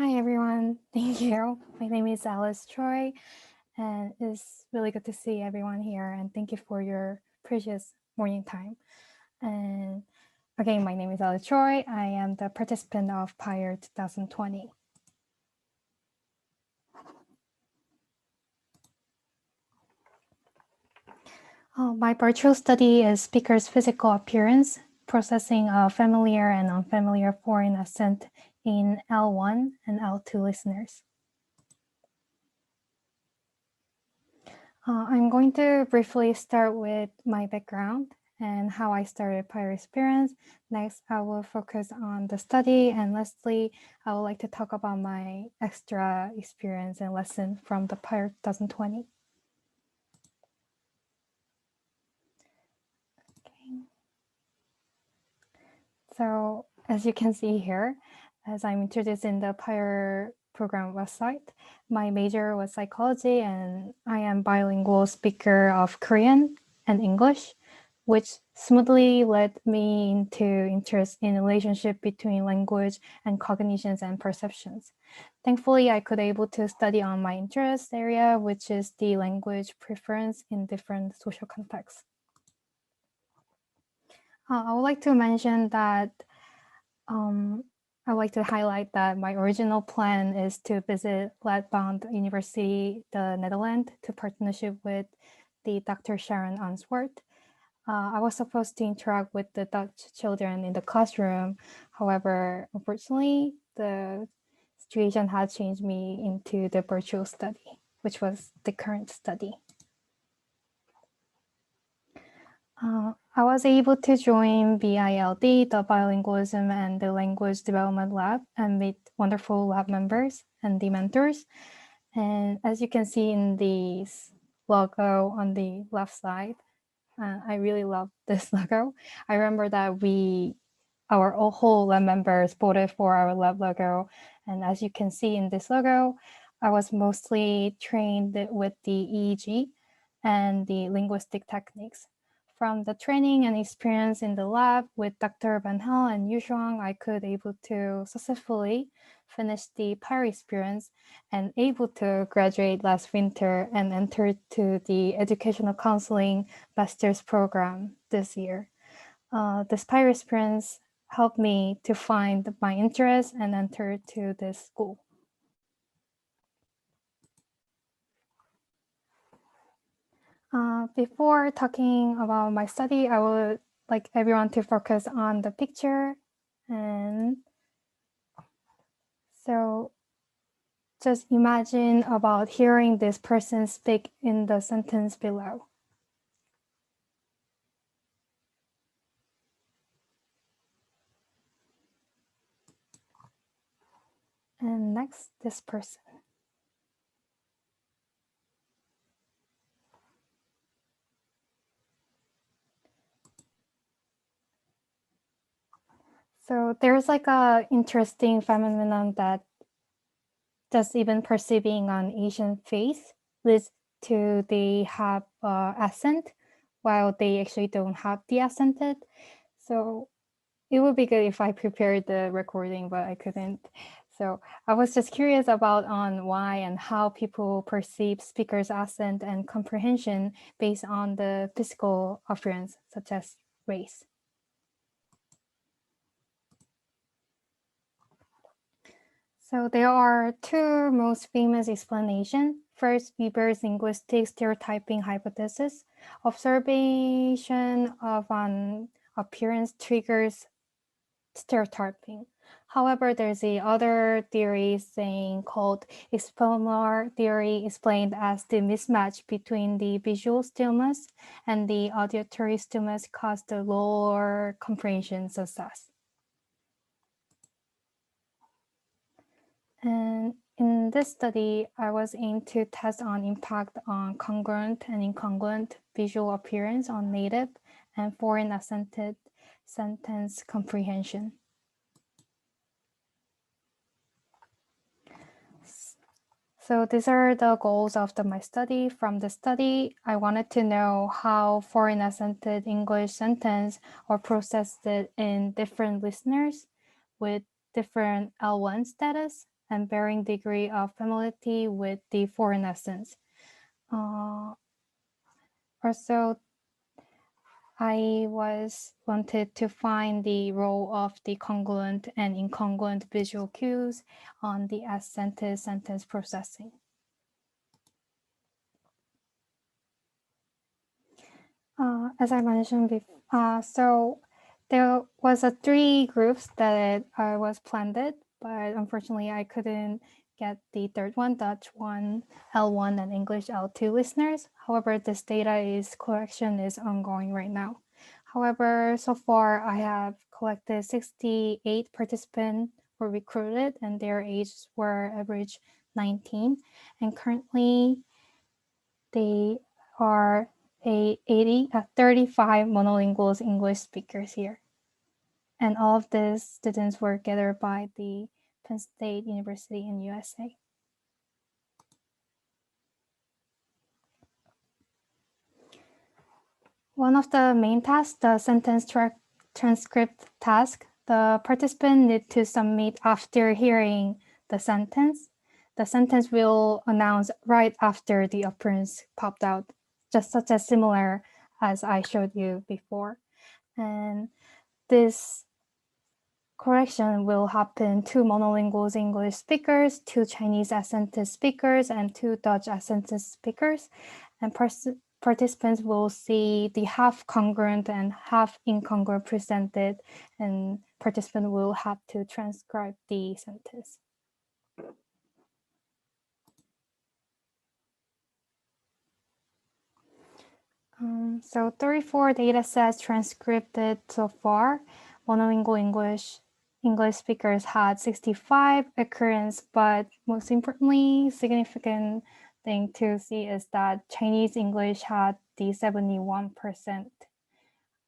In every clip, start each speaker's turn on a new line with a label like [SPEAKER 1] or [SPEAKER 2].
[SPEAKER 1] Hi, everyone. Thank you. My name is Allis Choi, and it's really good to see everyone here. And thank you for your precious morning time. And again, my name is Allis Choi. I am the participant of PIRE 2020. My virtual study is speaker's physical appearance, processing of familiar and unfamiliar foreign accent in L1 and L2 listeners. I'm going to briefly start with my background and how I started PIRE experience. Next, I will focus on the study, and lastly, I would like to talk about my extra experience and lesson from the PIRE 2020. Okay. So as you can see here, as I'm introduced in the PIRE program website, my major was psychology, and I am bilingual speaker of Korean and English, which smoothly led me into interest in the relationship between language and cognitions and perceptions. Thankfully, I could able to study on my interest area, which is the language preference in different social contexts. I would like to mention that I would like to highlight that my original plan is to visit Radboud University, the Netherlands, to partnership with the Dr. Sharon Answorth. I was supposed to interact with the Dutch children in the classroom. However, unfortunately, the situation had changed me into the virtual study, which was the current study. I was able to join BILD, the Bilingualism and the Language Development Lab, and meet wonderful lab members and the mentors. And as you can see in the logo on the left side, I really love this logo. I remember that our whole lab members voted for our lab logo. And as you can see in this logo, I was mostly trained with the EEG and the linguistic techniques. From the training and experience in the lab with Dr. Van Hal and Yu Shuang, I could able to successfully finish the PIRE experience and able to graduate last winter and enter to the educational counseling master's program this year. This PIRE experience helped me to find my interest and enter to this school. Before talking about my study, I would like everyone to focus on the picture. And so just imagine about hearing this person speak in the sentence below. And next, this person. So there's like a interesting phenomenon that just even perceiving an Asian face leads to they have accent while they actually don't have the accented. So it would be good if I prepared the recording, but I couldn't. So I was just curious about on why and how people perceive speakers' accent and comprehension based on the physical appearance, such as race. So there are two most famous explanations. First, Weber's linguistic stereotyping hypothesis. Observation of an appearance triggers stereotyping. However, there's a other theory saying called explanar theory, explained as the mismatch between the visual stimulus and the auditory stimulus caused the lower comprehension success. And in this study, I was aimed to test on impact on congruent and incongruent visual appearance on native and foreign accented sentence comprehension. So these are the goals of my study. From the study, I wanted to know how foreign accented English sentence are processed in different listeners with different L1 status and varying degree of familiarity with the foreign essence. Also, I wanted to find the role of the congruent and incongruent visual cues on the sentence processing. As I mentioned before, so there was 3 groups that I was planned, but unfortunately I couldn't get the third one, Dutch 1, L1, and English L2 listeners. However, this collection is ongoing right now. However, so far I have collected 68 participants were recruited and their ages were average 19. And currently they are 35 monolingual English speakers here. And all of these students were gathered by the Penn State University in USA. One of the main tasks, the sentence transcript task, the participant need to submit after hearing the sentence. The sentence will announce right after the appearance popped out, just such as similar as I showed you before. And this correction will happen to monolingual English speakers, to Chinese accented speakers, and to Dutch accented speakers. And participants will see the half congruent and half incongruent presented, and participants will have to transcribe the sentence. So 34 data sets transcribed so far. Monolingual English speakers had 65 occurrence, but most importantly, significant thing to see is that Chinese English had the 71%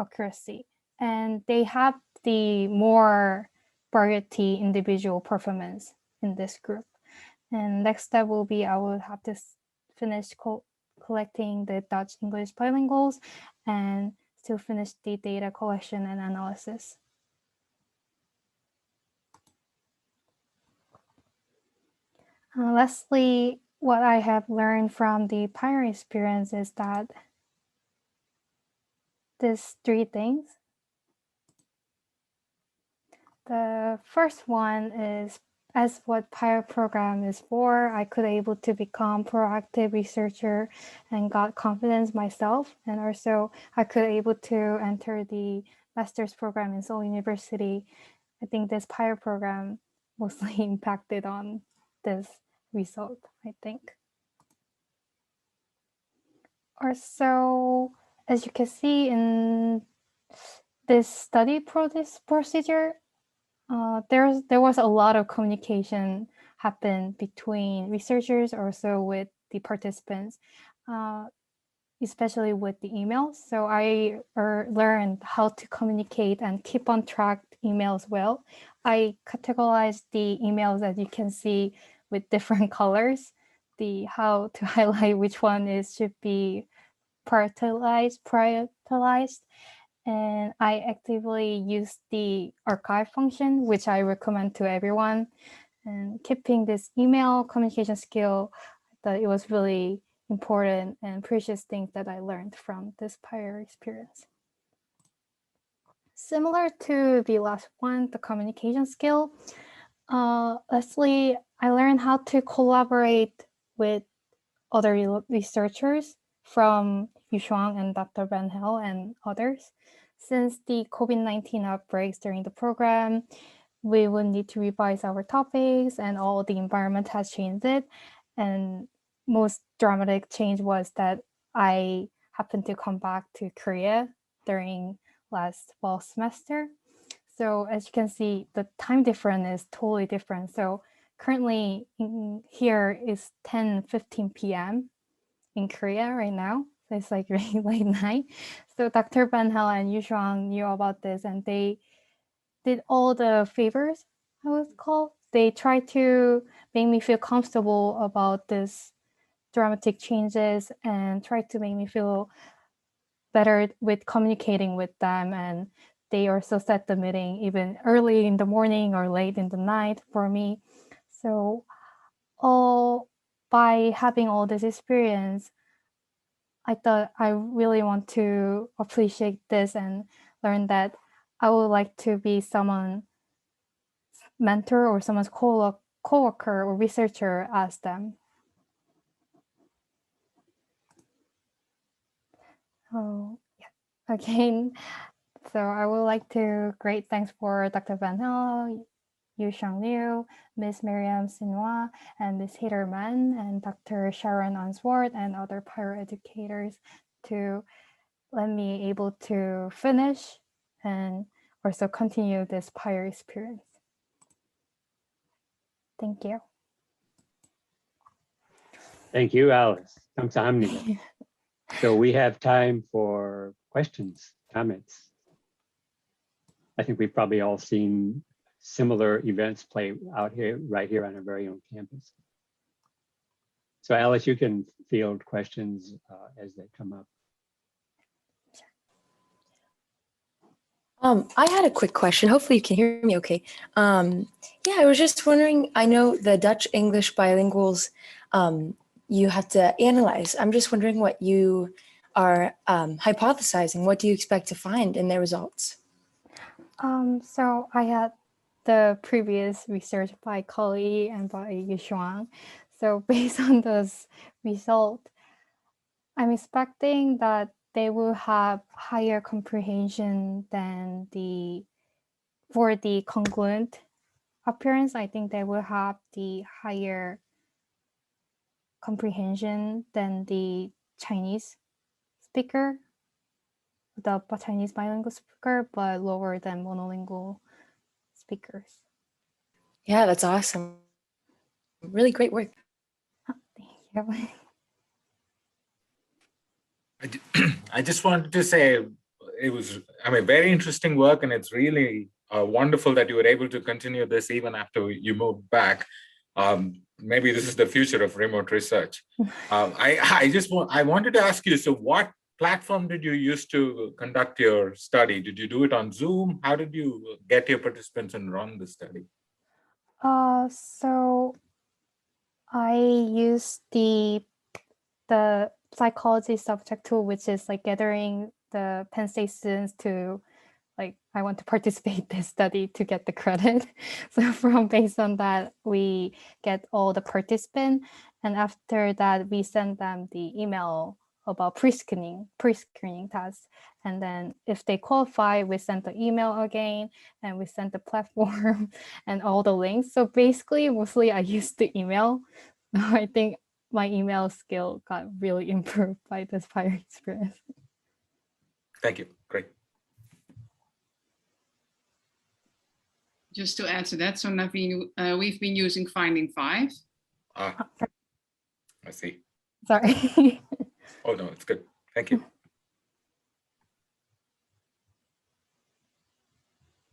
[SPEAKER 1] accuracy, and they have the more variety individual performance in this group. And next step will be I will have to finish collecting the Dutch English bilinguals and to finish the data collection and analysis. Lastly, what I have learned from the PIRE experience is that these 3 things. The first one is, as what PIRE program is for, I could able to become proactive researcher and got confidence myself. And also I could able to enter the master's program in Seoul University. I think this PIRE program mostly impacted on this result, I think. Also, as you can see in this study procedure, there was a lot of communication happen between researchers, also with the participants, especially with the emails. So I learned how to communicate and keep on track emails well. I categorized the emails, as you can see, with different colors, how to highlight which one should be prioritized, and I actively use the archive function, which I recommend to everyone. And keeping this email communication skill, I thought it was really important and precious things that I learned from this PIRE experience. Similar to the last one, the communication skill, lastly, I learned how to collaborate with other researchers from Yu Shuang and Dr. Van Hel and others. Since the COVID-19 outbreaks during the program, we will need to revise our topics and all the environment has changed it. And most dramatic change was that I happened to come back to Korea during last fall semester. So as you can see, the time difference is totally different. So currently here is 10:15 p.m. in Korea right now. So it's like really late night. So Dr. Van Hel and Yu Shuang knew about this and they did all the favors, I would call. They tried to make me feel comfortable about this dramatic changes and tried to make me feel better with communicating with them. And they also set the meeting even early in the morning or late in the night for me. So by having all this experience, I thought I really want to appreciate this and learn that I would like to be someone's mentor or someone's co-worker or researcher as them. Oh, yeah. Again, so I would like to great thanks for Dr. Van Hal, Yu Shang Liu, Ms. Miriam Sinwa, and Ms. Heather Mann, and Dr. Sharon Unsworth, and other PIRE educators to let me able to finish and also continue this PIRE experience. Thank you.
[SPEAKER 2] Thank you, Alice. 감사합니다. So we have time for questions, comments. I think we've probably all seen similar events play out here, right here on our very own campus. So Alice, you can field questions as they come up.
[SPEAKER 3] I had a quick question. Hopefully you can hear me okay. Yeah, I was just wondering, I know the Dutch-English bilinguals you have to analyze. I'm just wondering what you are hypothesizing. What do you expect to find in their results?
[SPEAKER 1] So I had the previous research by Kali and by Yushuang. So based on those results, I'm expecting that they will have higher comprehension than for the congruent appearance. I think they will have the higher comprehension than the Chinese speaker, the Chinese bilingual speaker, but lower than monolingual speakers.
[SPEAKER 3] Yeah, that's awesome. Really great work.
[SPEAKER 1] Thank you.
[SPEAKER 4] I just wanted to say it was, very interesting work, and it's really wonderful that you were able to continue this even after you moved back. Maybe this is the future of remote research. I wanted to ask you, so what platform did you use to conduct your study? Did you do it on Zoom? How did you get your participants and run the study?
[SPEAKER 1] So I used the psychology subject tool, which is like gathering the Penn State students to I want to participate in this study to get the credit. So based on that, we get all the participants, and after that, we send them the email about pre-screening tasks. And then if they qualify, we send the email again, and we send the platform and all the links. So basically, mostly I used the email. I think my email skill got really improved by this PIRE experience.
[SPEAKER 4] Thank you. Great.
[SPEAKER 5] Just to add to that, so Naveen, we've been using Finding 5.
[SPEAKER 4] I see.
[SPEAKER 1] Sorry.
[SPEAKER 4] Oh, no, it's good. Thank you.